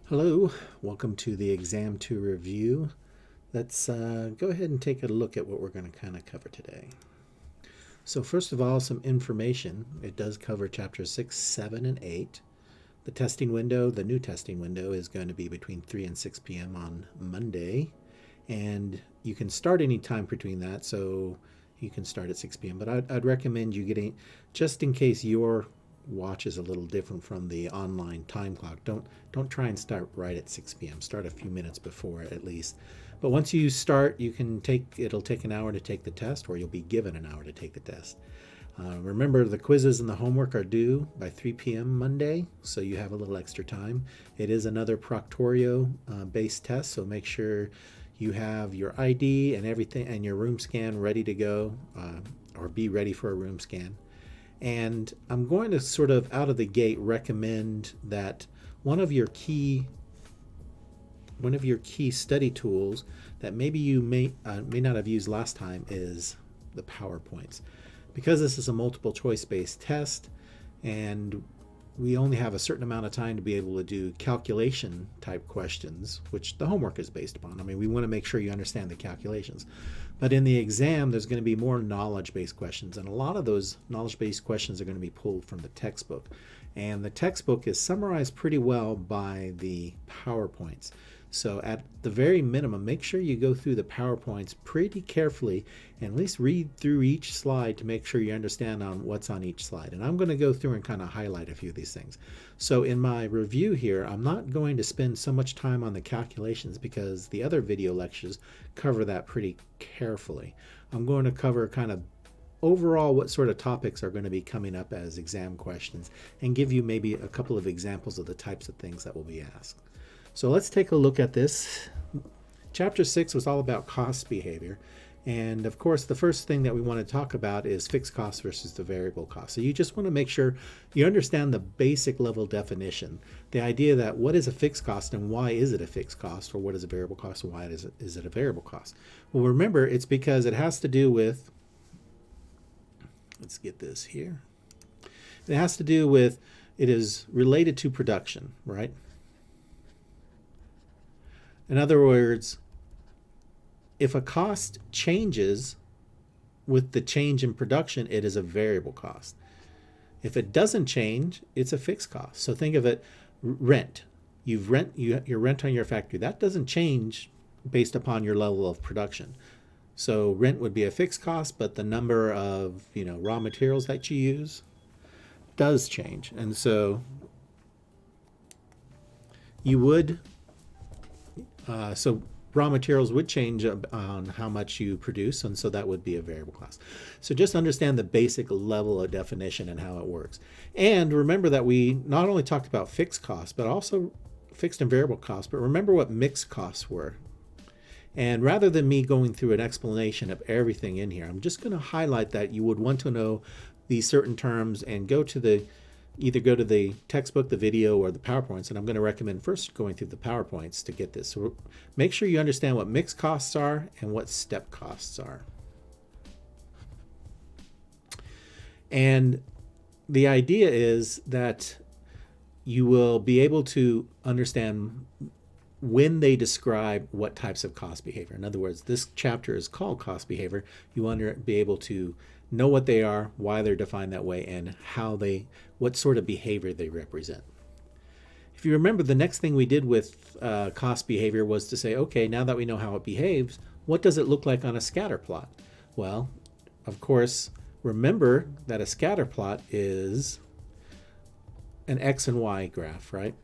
Hello, welcome to the Exam 2 review. Let's go ahead and take a look at what we're going to kind of cover today. So first of all, some information. It does cover chapters 6, 7, and 8. The testing window, the new testing window, is going to be between 3 and 6 p.m. on Monday. And you can start any time between that, so you can start at 6 p.m. But I'd recommend you getting, just in case your watch is a little different from the online time clock. Don't try and start right at 6 p.m. Start a few minutes before at least. But once you start, it'll take an hour to take the test, or you'll be given an hour to take the test. Remember, the quizzes and the homework are due by 3 p.m. Monday, so you have a little extra time. It is another Proctorio based test, so make sure you have your ID and everything and your room scan ready to go, or be ready for a room scan. And I'm going to sort of out of the gate recommend that one of your key study tools that maybe you may not have used last time is the PowerPoints. Because this is a multiple choice based test and we only have a certain amount of time to be able to do calculation type questions, which the homework is based upon. I mean, we want to make sure you understand the calculations. But in the exam, there's going to be more knowledge-based questions, and a lot of those knowledge-based questions are going to be pulled from the textbook. And the textbook is summarized pretty well by the PowerPoints. So at the very minimum, make sure you go through the PowerPoints pretty carefully and at least read through each slide to make sure you understand on what's on each slide. And I'm going to go through and kind of highlight a few of these things. So in my review here, I'm not going to spend so much time on the calculations because the other video lectures cover that pretty carefully. I'm going to cover kind of overall what sort of topics are going to be coming up as exam questions and give you maybe a couple of examples of the types of things that will be asked. So let's take a look at this. Chapter 6 was all about cost behavior. And of course, the first thing that we want to talk about is fixed cost versus the variable cost. So you just want to make sure you understand the basic level definition. The idea that what is a fixed cost and why is it a fixed cost, or what is a variable cost and why is it a variable cost? Well, remember, it's because it has to do with, let's get this here. It has to do with, it is related to production, right? In other words, if a cost changes with the change in production, it is a variable cost. If it doesn't change, it's a fixed cost. So think of it, rent. Your rent on your factory, that doesn't change based upon your level of production. So rent would be a fixed cost, but the number of raw materials that you use does change. And so you would so raw materials would change on how much you produce, and so that would be a variable cost. So just understand the basic level of definition and how it works. And remember that we not only talked about fixed costs, but also fixed and variable costs, but remember what mixed costs were. And rather than me going through an explanation of everything in here, I'm just going to highlight that you would want to know these certain terms and either go to the textbook, the video, or the PowerPoints. And I'm going to recommend first going through the PowerPoints to get this. So make sure you understand what mixed costs are and what step costs are. And the idea is that you will be able to understand when they describe what types of cost behavior. In other words, this chapter is called cost behavior. You want to be able to know what they are, why they're defined that way, and what sort of behavior they represent. If you remember, the next thing we did with cost behavior was to say, okay, now that we know how it behaves, what does it look like on a scatter plot? Well, of course, remember that a scatter plot is an X and Y graph, right?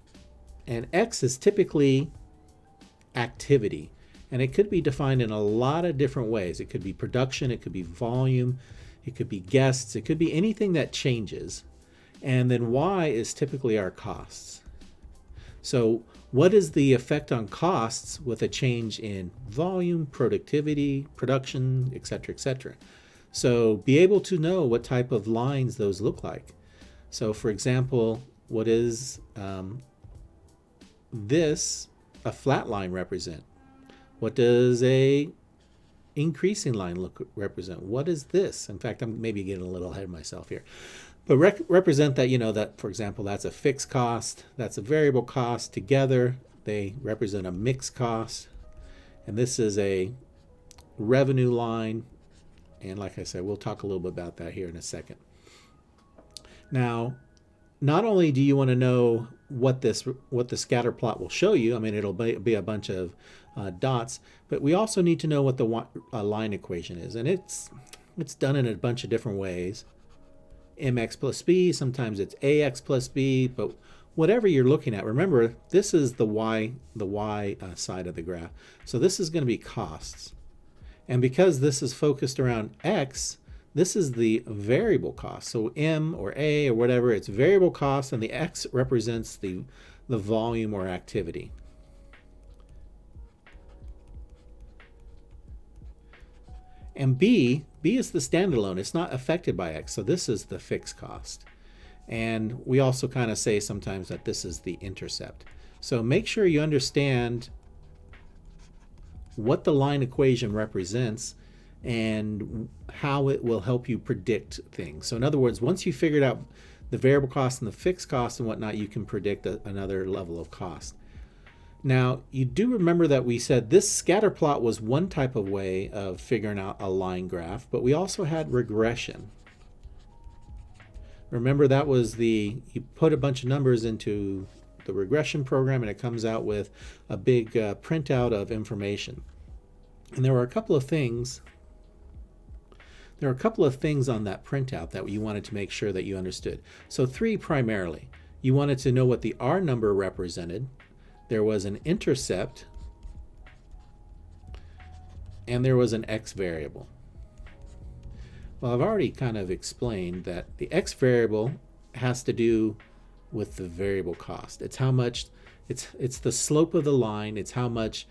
And X is typically activity, and it could be defined in a lot of different ways. It could be production, it could be volume, it could be guests, it could be anything that changes. And then Y is typically our costs. So what is the effect on costs with a change in volume, productivity, production, etc., etc.? So be able to know what type of lines those look like. So for example, what is a flat line represent? What does a increasing line represent? What is this? In fact, I'm maybe getting a little ahead of myself here. But represent that, that, for example, that's a fixed cost, that's a variable cost together. They represent a mixed cost. And this is a revenue line. And like I said, we'll talk a little bit about that here in a second. Now, not only do you want to know what the scatter plot will show you, I mean, it'll be a bunch of dots, but we also need to know what the line equation is. And it's done in a bunch of different ways. Mx plus b, sometimes it's ax plus b, but whatever you're looking at, remember, this is the y side of the graph. So this is going to be costs. And because this is focused around x, this is the variable cost. So m or a or whatever, it's variable cost, and the x represents the volume or activity. And b is the standalone. It's not affected by x. So this is the fixed cost. And we also kind of say sometimes that this is the intercept. So make sure you understand what the line equation represents and how it will help you predict things. So in other words, once you figured out the variable cost and the fixed cost and whatnot, you can predict another level of cost. Now, you do remember that we said this scatter plot was one type of way of figuring out a line graph, but we also had regression. Remember, that was you put a bunch of numbers into the regression program and it comes out with a big printout of information. And there were a couple of things on that printout that you wanted to make sure that you understood. So 3 primarily. You wanted to know what the R number represented. There was an intercept, and there was an X variable. Well, I've already kind of explained that the X variable has to do with the variable cost. It's how much, it's the slope of the line. It's how much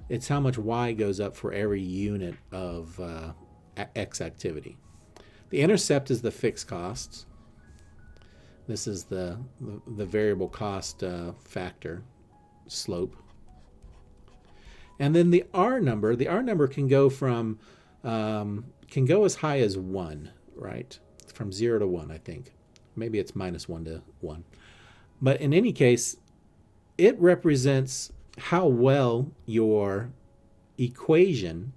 Y goes up for every unit of X activity. The intercept is the fixed costs. This is the variable cost factor slope. And then the R number can go from can go as high as 1, right? From 0 to 1, I think. Maybe it's -1 to 1. But in any case, it represents how well your equation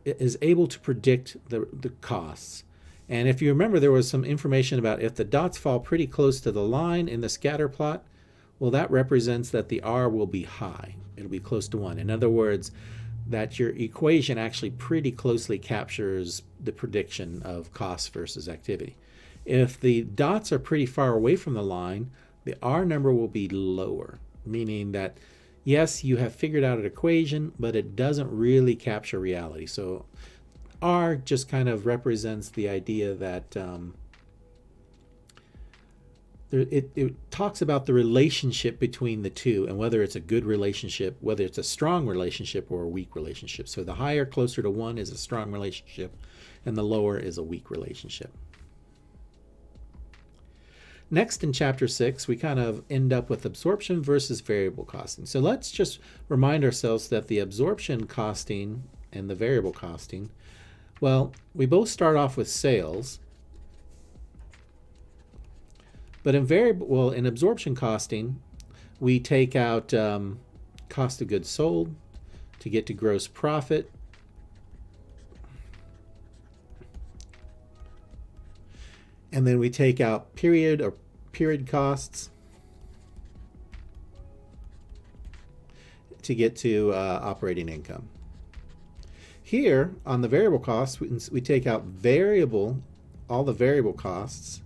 is able to predict the costs. And if you remember, there was some information about if the dots fall pretty close to the line in the scatter plot, well, that represents that the R will be high. It'll be close to 1. In other words, that your equation actually pretty closely captures the prediction of cost versus activity. If the dots are pretty far away from the line, the R number will be lower, meaning that yes, you have figured out an equation, but it doesn't really capture reality. So R just kind of represents the idea that it talks about the relationship between the two and whether it's a good relationship, whether it's a strong relationship or a weak relationship. So the higher, closer to 1 is a strong relationship, and the lower is a weak relationship. Next, in Chapter 6, we kind of end up with absorption versus variable costing. So let's just remind ourselves that the absorption costing and the variable costing, well, we both start off with sales. But in absorption costing, we take out cost of goods sold to get to gross profit. And then we take out period costs to get to operating income. Here on the variable costs, we take out all the variable costs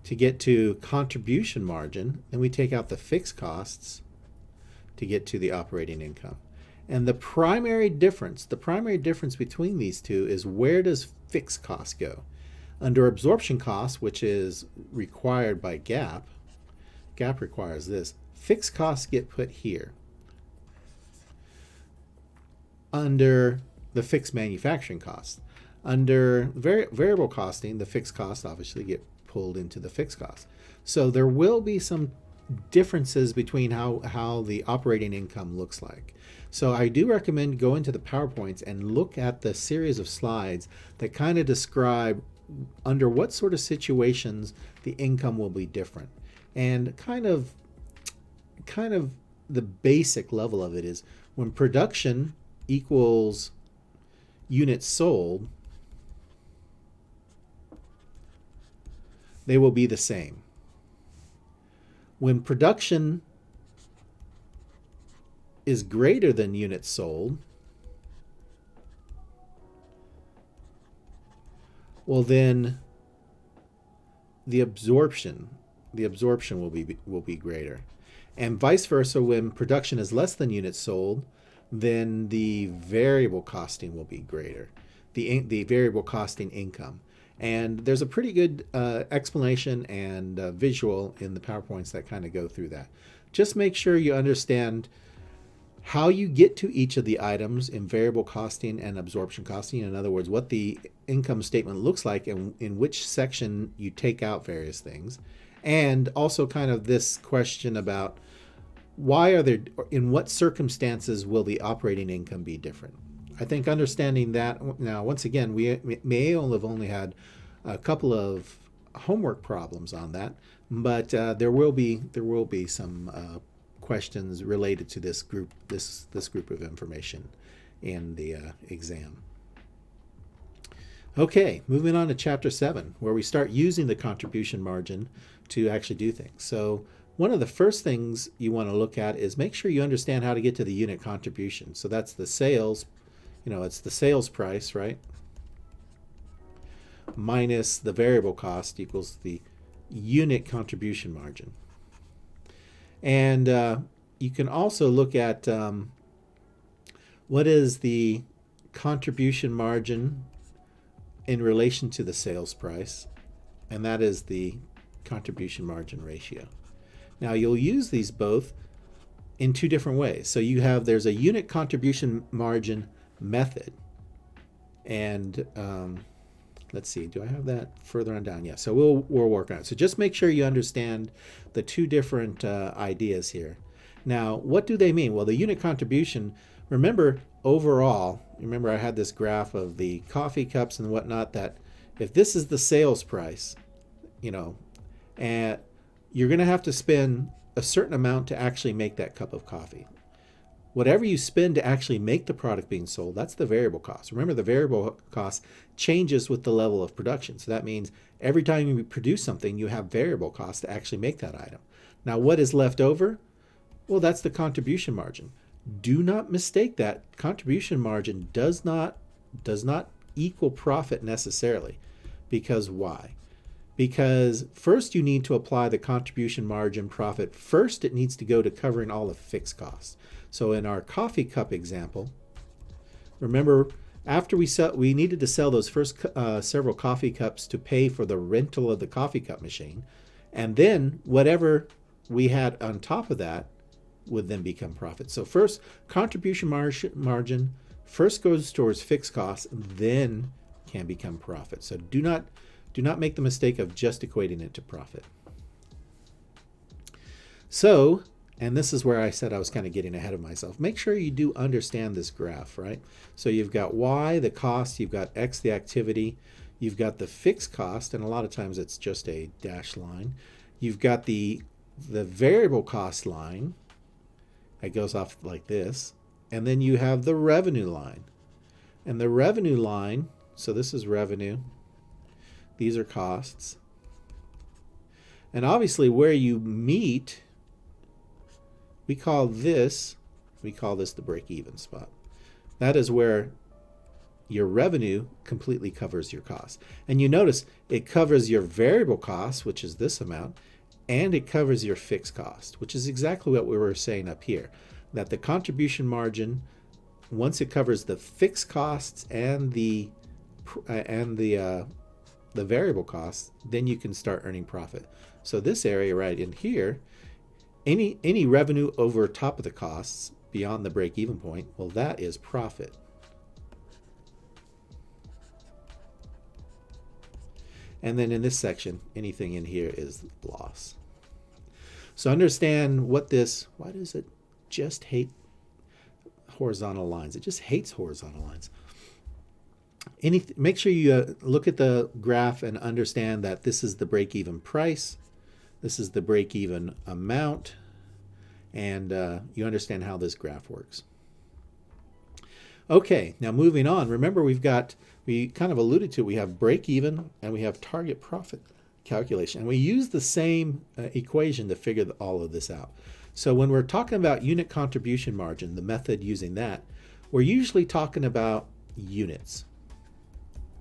to get to contribution margin, and we take out the fixed costs to get to the operating income. And the primary difference between these two is, where does fixed cost go? Under absorption cost, which is required by GAAP requires this, fixed costs get put here. Under the fixed manufacturing cost. Under variable costing, the fixed costs obviously get pulled into the fixed cost. So there will be some differences between how the operating income looks like. So I do recommend going to the PowerPoints and look at the series of slides that kind of describe under what sort of situations the income will be different. And kind of the basic level of it is when production equals units sold, they will be the same. When production is greater than units sold, well then the absorption will be greater. And vice versa, when production is less than units sold, then the variable costing will be greater, the variable costing income. And there's a pretty good explanation and visual in the PowerPoints that kind of go through that. Just make sure you understand how you get to each of the items in variable costing and absorption costing. In other words, what the income statement looks like and in which section you take out various things. And also kind of this question about in what circumstances will the operating income be different? I think understanding that, now once again, we may have only had a couple of homework problems on that, but there will be some questions related to this group of information in the exam. Okay, moving on to chapter 7, where we start using the contribution margin to actually do things. So one of the first things you want to look at is make sure you understand how to get to the unit contribution. So that's the sales, it's the sales price, right? Minus the variable cost equals the unit contribution margin. And you can also look at what is the contribution margin in relation to the sales price, and that is the contribution margin ratio. Now you'll use these both in two different ways. So there's a unit contribution margin method, and let's see, do I have that further on down? Yeah, so we'll work on it. So just make sure you understand the two different ideas here. Now, what do they mean? Well, the unit contribution, remember I had this graph of the coffee cups and whatnot, that if this is the sales price, and you're going to have to spend a certain amount to actually make that cup of coffee. Whatever you spend to actually make the product being sold, that's the variable cost. Remember, the variable cost changes with the level of production. So that means every time you produce something, you have variable costs to actually make that item. Now, what is left over? Well, that's the contribution margin. Do not mistake that. Contribution margin does not equal profit necessarily. Because why? Because first you need to apply the contribution margin profit. First, it needs to go to covering all the fixed costs. So in our coffee cup example, remember, after we needed to sell those first several coffee cups to pay for the rental of the coffee cup machine, and then whatever we had on top of that would then become profit. So first, contribution margin first goes towards fixed costs, and then can become profit. So do not make the mistake of just equating it to profit. So, and this is where I said I was kind of getting ahead of myself. Make sure you do understand this graph, right? So you've got Y, the cost, you've got X, the activity, you've got the fixed cost, and a lot of times it's just a dashed line. You've got the variable cost line that goes off like this, and then you have the revenue line. And the revenue line, so this is revenue, these are costs. And obviously where you meet, we call this the break-even spot. That is where your revenue completely covers your costs. And you notice it covers your variable costs, which is this amount, and it covers your fixed cost, which is exactly what we were saying up here, that the contribution margin, once it covers the fixed costs and the variable costs, then you can start earning profit. So this area right in here, any revenue over top of the costs beyond the break-even point, well, that is profit. And then in this section, anything in here is loss. So understand why does it just hate horizontal lines? It just hates horizontal lines. Make sure you look at the graph and understand that this is the break-even price. This is the break-even amount, and you understand how this graph works. Okay, now moving on. Remember, we kind of alluded to it. We have break-even and we have target profit calculation, and we use the same equation to figure all of this out. So when we're talking about unit contribution margin, the method using that, we're usually talking about units.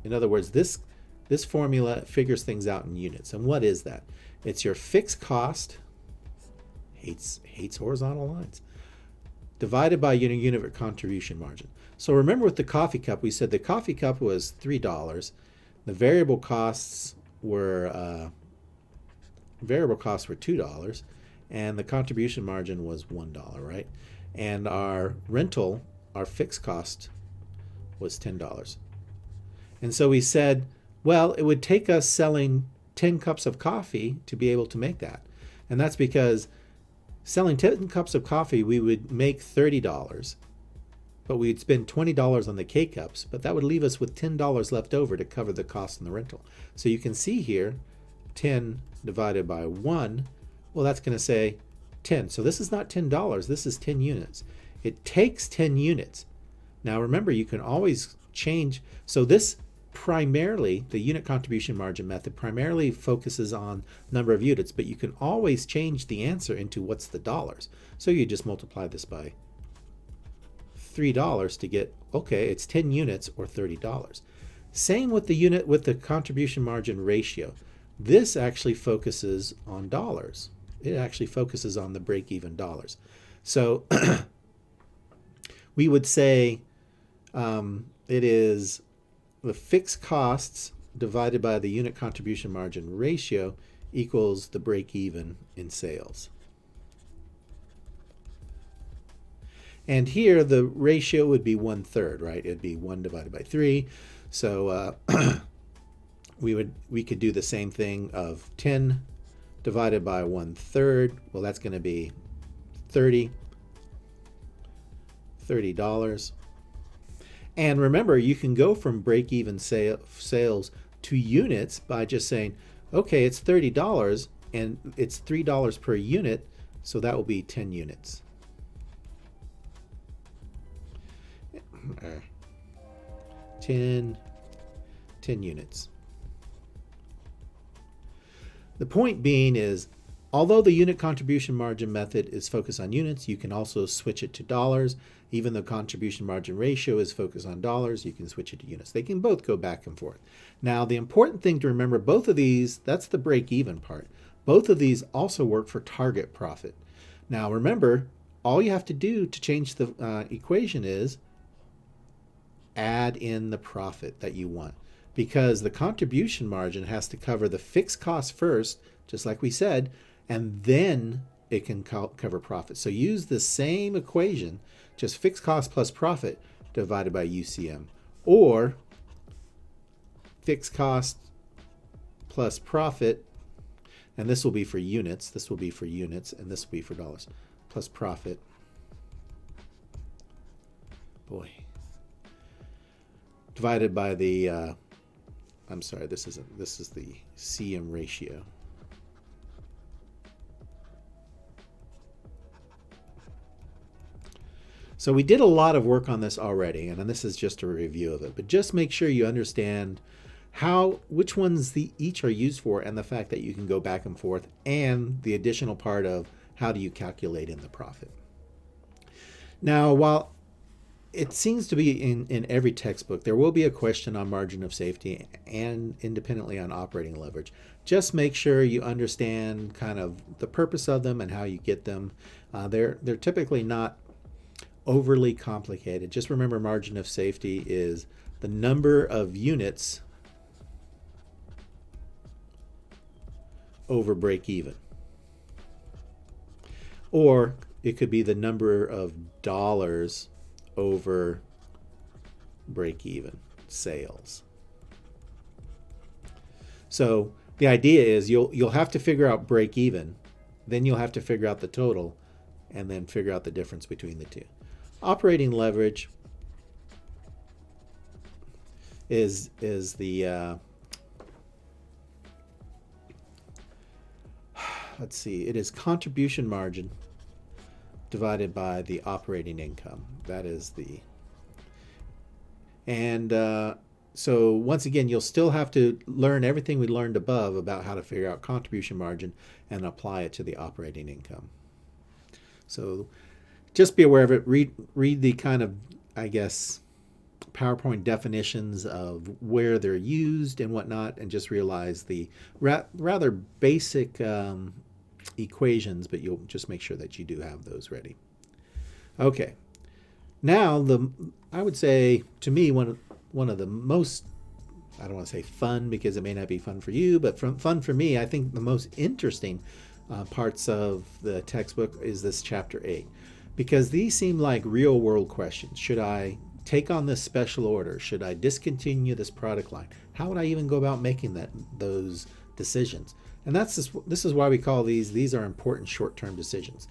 In other words, this formula figures things out in units. And what is that? It's your fixed cost, hates horizontal lines, divided by your unit contribution margin. So remember with the coffee cup, we said the coffee cup was $3. The variable costs were $2, and the contribution margin was $1, right? And our rental, our fixed cost, was $10. And so we said, well, it would take us selling 10 cups of coffee to be able to make that. And that's because selling 10 cups of coffee, we would make $30, but we'd spend $20 on the K-cups, but that would leave us with $10 left over to cover the cost in the rental. So you can see here, 10 divided by 1, well, that's going to say 10. So this is not $10, this is 10 units. It takes 10 units. Now remember, you can always change. So this primarily, the unit contribution margin method primarily focuses on number of units, but you can always change the answer into what's the dollars. So you just multiply this by $3 to get, okay, it's 10 units or $30. Same with the unit with the contribution margin ratio. This actually focuses on dollars. It actually focuses on the break-even dollars. So we would say it is the fixed costs divided by the unit contribution margin ratio equals the break-even in sales. And here the ratio would be 1/3, right? It'd be 1 divided by 3. So we could do the same thing of 10 divided by 1/3. Well, that's going to be $30. And remember, you can go from break-even sales to units by just saying, okay, it's $30 and it's $3 per unit, so that will be 10 units. 10 units. The point being is, although the unit contribution margin method is focused on units, you can also switch it to dollars. Even though contribution margin ratio is focused on dollars, you can switch it to units. They can both go back and forth. Now, the important thing to remember, both of these, that's the break-even part. Both of these also work for target profit. Now, remember, all you have to do to change the equation is add in the profit that you want, because the contribution margin has to cover the fixed cost first, just like we said, and then it can cover profit. So use the same equation, just fixed cost plus profit divided by UCM, or fixed cost plus profit, and this will be for units, this will be for units, and this will be for dollars, plus profit. Boy. Divided by the, I'm sorry, this is the CM ratio. So we did a lot of work on this already, and this is just a review of it, but just make sure you understand which ones each are used for, and the fact that you can go back and forth, and the additional part of how do you calculate in the profit. Now, while it seems to be in every textbook, there will be a question on margin of safety and independently on operating leverage. Just make sure you understand kind of the purpose of them and how you get them. They're typically not overly complicated. Just remember, margin of safety is the number of units over break even. Or it could be the number of dollars over break even sales. So the idea is you'll have to figure out break even, then you'll have to figure out the total, and then figure out the difference between the two. Operating leverage is the let's see, it is contribution margin divided by the operating income. That is the, and so once again, you'll still have to learn everything we learned above about how to figure out contribution margin and apply it to the operating income. So just be aware of it. Read the kind of, I guess, PowerPoint definitions of where they're used and whatnot, and just realize the rather basic equations, but you'll just make sure that you do have those ready. Okay. Now, I would say, to me, one of the most, I don't want to say fun because it may not be fun for you, but fun for me, I think the most interesting parts of the textbook is this chapter 8, because these seem like real world questions. Should I take on this special order? Should I discontinue this product line? How would I even go about making those decisions? And this is why we call these are important short-term decisions.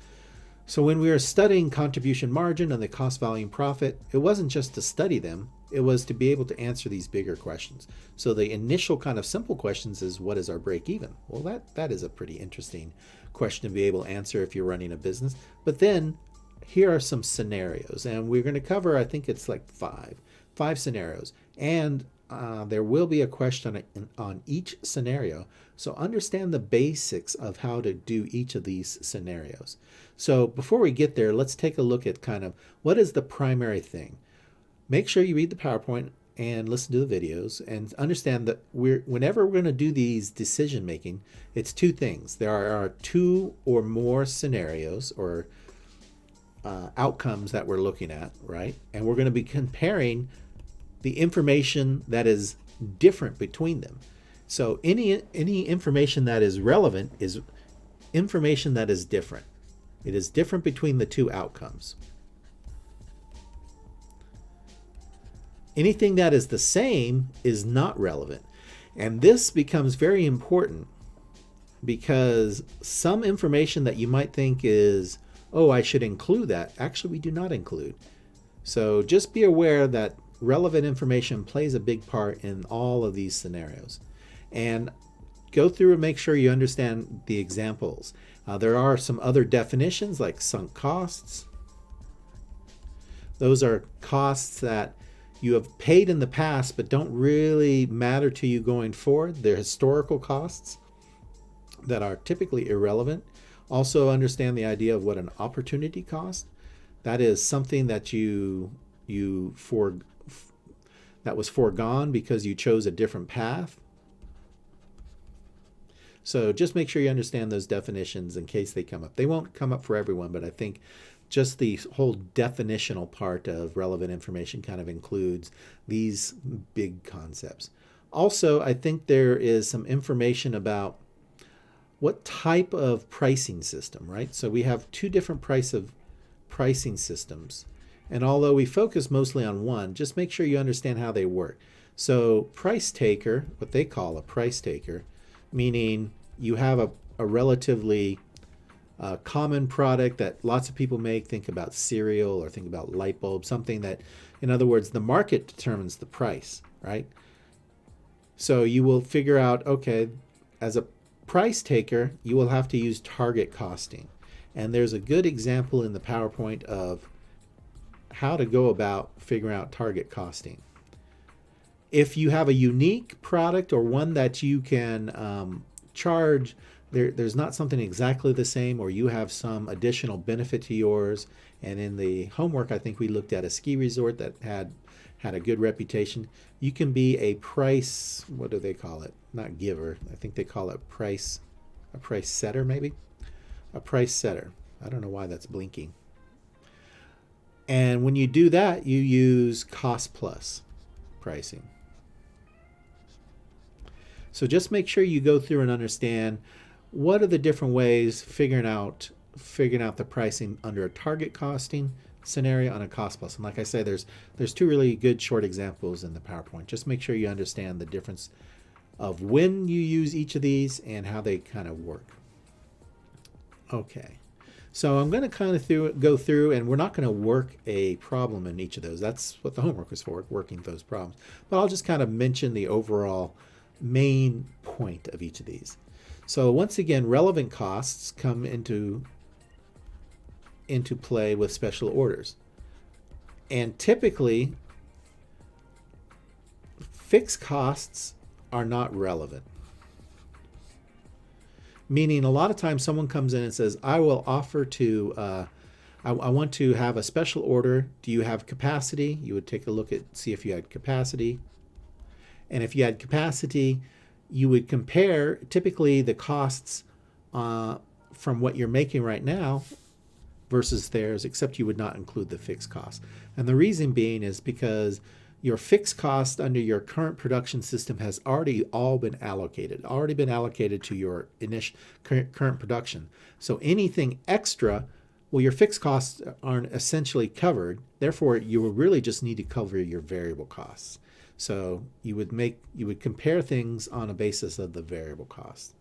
So when we were studying contribution margin and the cost volume profit, it wasn't just to study them, it was to be able to answer these bigger questions. So the initial kind of simple questions is, what is our break even? Well, that is a pretty interesting question to be able to answer if you're running a business. But then here are some scenarios, and we're going to cover, I think it's like five scenarios, and there will be a question on each scenario. So understand the basics of how to do each of these scenarios. So before we get there, let's take a look at kind of what is the primary thing. Make sure you read the PowerPoint and listen to the videos, and understand that whenever we're going to do these decision making, it's two things. There are two or more scenarios or outcomes that we're looking at, right? And we're going to be comparing the information that is different between them. So any information that is relevant is information that is different. It is different between the two outcomes. Anything that is the same is not relevant. And this becomes very important because some information that you might think is, oh, I should include that, actually we do not include. So just be aware that relevant information plays a big part in all of these scenarios. And go through and make sure you understand the examples. There are some other definitions like sunk costs. Those are costs that you have paid in the past but don't really matter to you going forward. They're historical costs that are typically irrelevant. Also understand the idea of what an opportunity cost. That is something that that was foregone because you chose a different path. So just make sure you understand those definitions in case they come up. They won't come up for everyone, but I think just the whole definitional part of relevant information kind of includes these big concepts. Also, I think there is some information about what type of pricing system, right? So we have two different pricing systems. And although we focus mostly on one, just make sure you understand how they work. So price taker, what they call a price taker, meaning you have a relatively common product that lots of people make. Think about cereal or think about light bulb, something that, in other words, the market determines the price, right? So you will figure out, okay, as a price taker, you will have to use target costing. And there's a good example in the PowerPoint of how to go about figuring out target costing. If you have a unique product or one that you can charge, there's not something exactly the same, or you have some additional benefit to yours. And in the homework, I think we looked at a ski resort that had a good reputation. You can be a price, what do they call it? Not giver. I think they call it a price setter maybe? A price setter. I don't know why that's blinking. And when you do that, you use cost plus pricing. So just make sure you go through and understand what are the different ways figuring out the pricing under a target costing scenario and a cost plus. And like I say, there's two really good short examples in the PowerPoint. Just make sure you understand the difference of when you use each of these and how they kind of work. Okay. So I'm going to kind of go through, and we're not going to work a problem in each of those. That's what the homework was for, working those problems. But I'll just kind of mention the overall main point of each of these. So once again, relevant costs come into play with special orders. And typically, fixed costs are not relevant. Meaning a lot of times someone comes in and says, I will offer to, I want to have a special order. Do you have capacity? You would take a look at, see if you had capacity. And if you had capacity, you would compare typically the costs from what you're making right now versus theirs, except you would not include the fixed cost. And the reason being is because your fixed cost under your current production system has already been allocated to your initial current production. So anything extra, well, your fixed costs aren't essentially covered. Therefore, you will really just need to cover your variable costs. So you would compare things on a basis of the variable cost,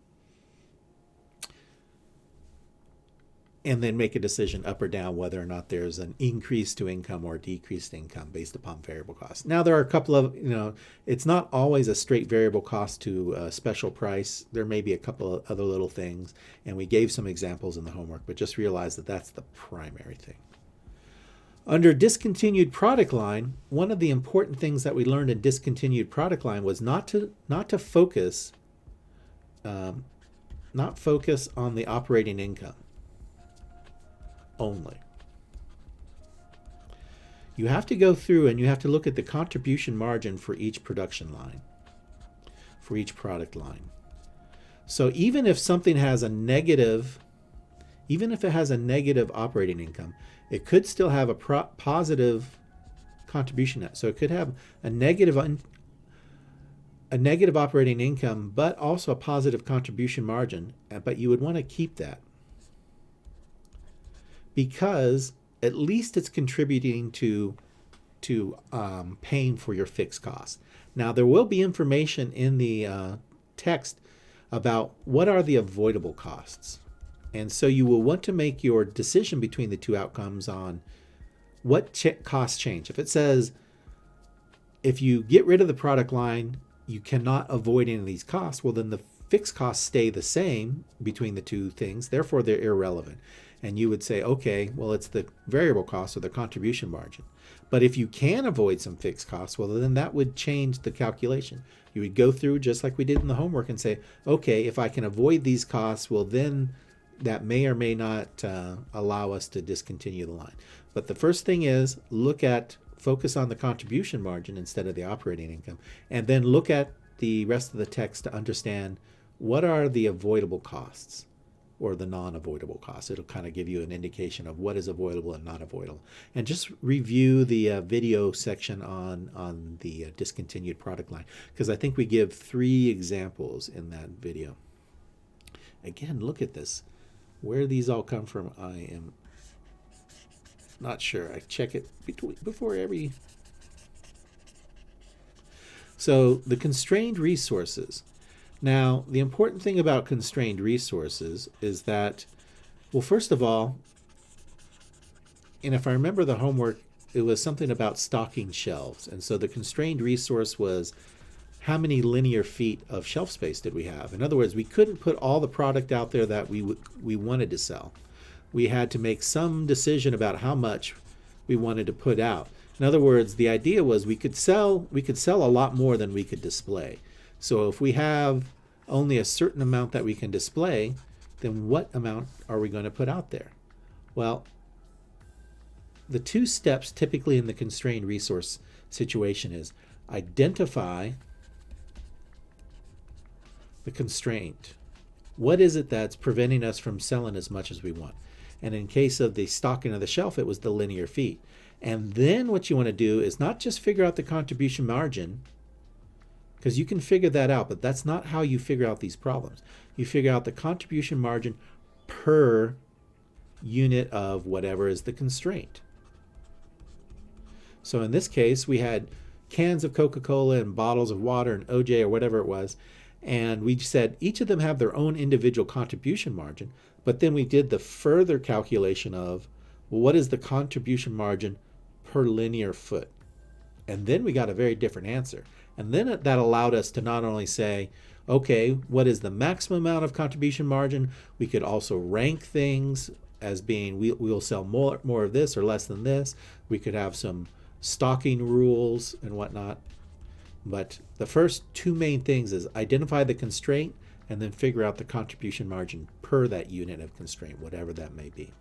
and then make a decision up or down whether or not there's an increase to income or decreased income based upon variable costs. Now, there are a couple of, it's not always a straight variable cost to a special price. There may be a couple of other little things, and we gave some examples in the homework, but just realize that that's the primary thing. Under discontinued product line, one of the important things that we learned in discontinued product line was not to focus on the operating income only. You have to go through and you have to look at the contribution margin for each production line, for each product line. So even if something has a negative, even if it has a negative operating income, it could still have a positive contribution net. So it could have a negative operating income, but also a positive contribution margin. But you would want to keep that, because at least it's contributing to paying for your fixed costs. Now, there will be information in the text about what are the avoidable costs. And so you will want to make your decision between the two outcomes on what costs change. If it says, if you get rid of the product line, you cannot avoid any of these costs, well, then the fixed costs stay the same between the two things. Therefore, they're irrelevant. And you would say, okay, well, it's the variable cost or the contribution margin. But if you can avoid some fixed costs, well, then that would change the calculation. You would go through just like we did in the homework and say, okay, if I can avoid these costs, well, then that may or may not allow us to discontinue the line. But the first thing is focus on the contribution margin instead of the operating income, and then look at the rest of the text to understand what are the avoidable costs or the non-avoidable costs. It'll kind of give you an indication of what is avoidable and not avoidable. And just review the video section on the discontinued product line, because I think we give 3 examples in that video. Again, look at this. Where these all come from, I am not sure. I check it before every. So the constrained resources. Now, the important thing about constrained resources is that, well, first of all, and if I remember the homework, it was something about stocking shelves. And so the constrained resource was, how many linear feet of shelf space did we have? In other words, we couldn't put all the product out there that we wanted to sell. We had to make some decision about how much we wanted to put out. In other words, the idea was we could sell a lot more than we could display. So if we have only a certain amount that we can display, then what amount are we going to put out there? Well, the 2 steps typically in the constrained resource situation is identify the constraint. What is it that's preventing us from selling as much as we want? And in case of the stocking of the shelf, it was the linear feet. And then what you want to do is not just figure out the contribution margin, because you can figure that out, but that's not how you figure out these problems. You figure out the contribution margin per unit of whatever is the constraint. So in this case, we had cans of Coca-Cola and bottles of water and OJ or whatever it was, and we said each of them have their own individual contribution margin, but then we did the further calculation of, well, what is the contribution margin per linear foot? And then we got a very different answer. And then that allowed us to not only say, Okay, what is the maximum amount of contribution margin? We could also rank things as being we'll sell more of this or less than this. We could have some stocking rules and whatnot. But the first two main things is identify the constraint and then figure out the contribution margin per that unit of constraint, whatever that may be.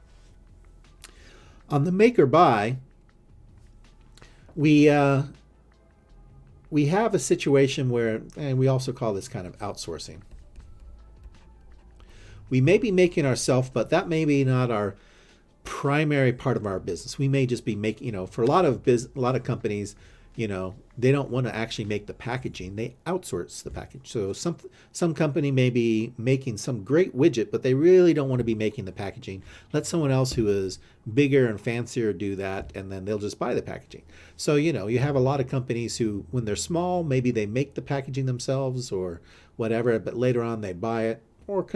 On the make or buy, we have a situation where, and we also call this kind of outsourcing. We may be making ourselves, but that may be not our primary part of our business. We may just be making, for a lot of companies, they don't want to actually make the packaging. They outsource the package. So some company may be making some great widget, but they really don't want to be making the packaging. Let someone else who is bigger and fancier do that, and then they'll just buy the packaging. So, you have a lot of companies who, when they're small, maybe they make the packaging themselves or whatever, but later on they buy it. Or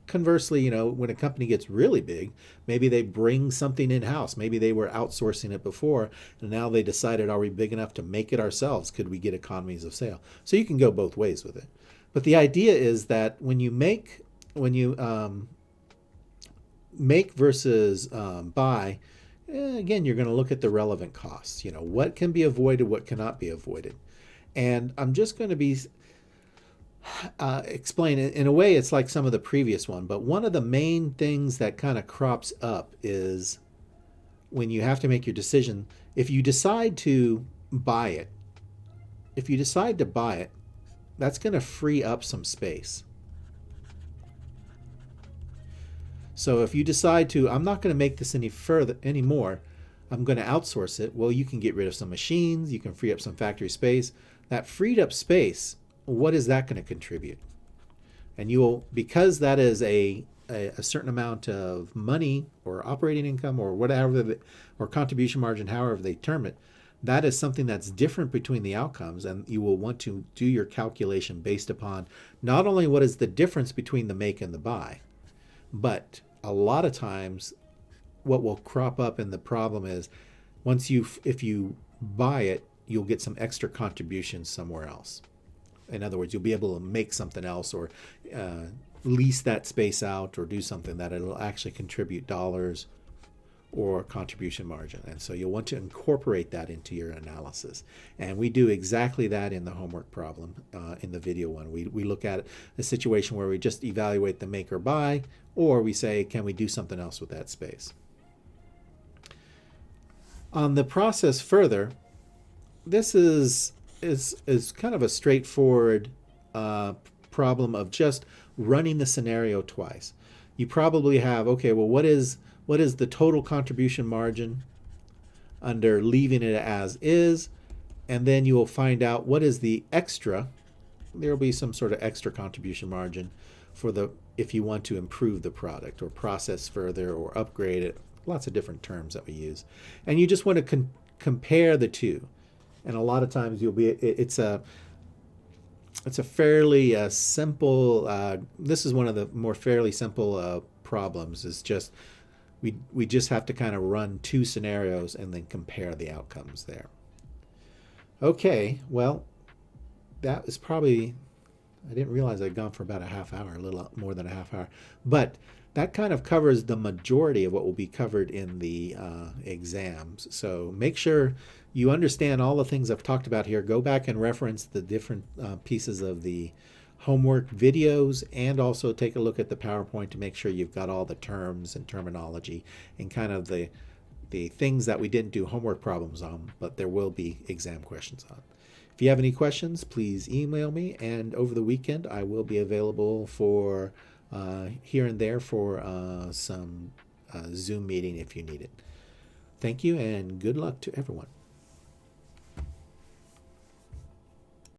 conversely, when a company gets really big, maybe they bring something in-house. Maybe they were outsourcing it before, and now they decided, are we big enough to make it ourselves? Could we get economies of scale? So you can go both ways with it. But the idea is that when you make versus buy, again, you're going to look at the relevant costs. What can be avoided, what cannot be avoided. And I'm just going to be explain it in a way. It's like some of the previous one, but one of the main things that kind of crops up is when you have to make your decision. If you decide to buy it, that's going to free up some space. So if you decide to, I'm not going to make this anymore, I'm going to outsource it, well, you can get rid of some machines, you can free up some factory space. That freed up space, what is that going to contribute? And because that is a certain amount of money or operating income or whatever, or contribution margin, however they term it, that is something that's different between the outcomes, and you will want to do your calculation based upon not only what is the difference between the make and the buy, but a lot of times what will crop up in the problem is if you buy it, you'll get some extra contributions somewhere else. In other words, you'll be able to make something else or lease that space out or do something that it'll actually contribute dollars or contribution margin. And so you'll want to incorporate that into your analysis. And we do exactly that in the homework problem in the video one. We look at a situation where we just evaluate the make or buy, or we say, can we do something else with that space? On the process further, this is kind of a straightforward problem of just running the scenario twice. You probably have, okay, well, what is the total contribution margin under leaving it as is, and then you will find out what is the extra. There will be some sort of extra contribution margin if you want to improve the product or process further or upgrade it. Lots of different terms that we use, and you just want to compare the two. And a lot of times it's a fairly simple. This is one of the more fairly simple problems. Is just we just have to kind of run two scenarios and then compare the outcomes there. Okay, well, that was probably, I didn't realize I'd gone for about a half hour, a little more than a half hour, but that kind of covers the majority of what will be covered in the exams. So make sure you understand all the things I've talked about here. Go back and reference the different pieces of the homework videos, and also take a look at the PowerPoint to make sure you've got all the terms and terminology and kind of the things that we didn't do homework problems on, but there will be exam questions on. If you have any questions, please email me, and over the weekend I will be available for here and there for some Zoom meeting if you need it. Thank you, and good luck to everyone.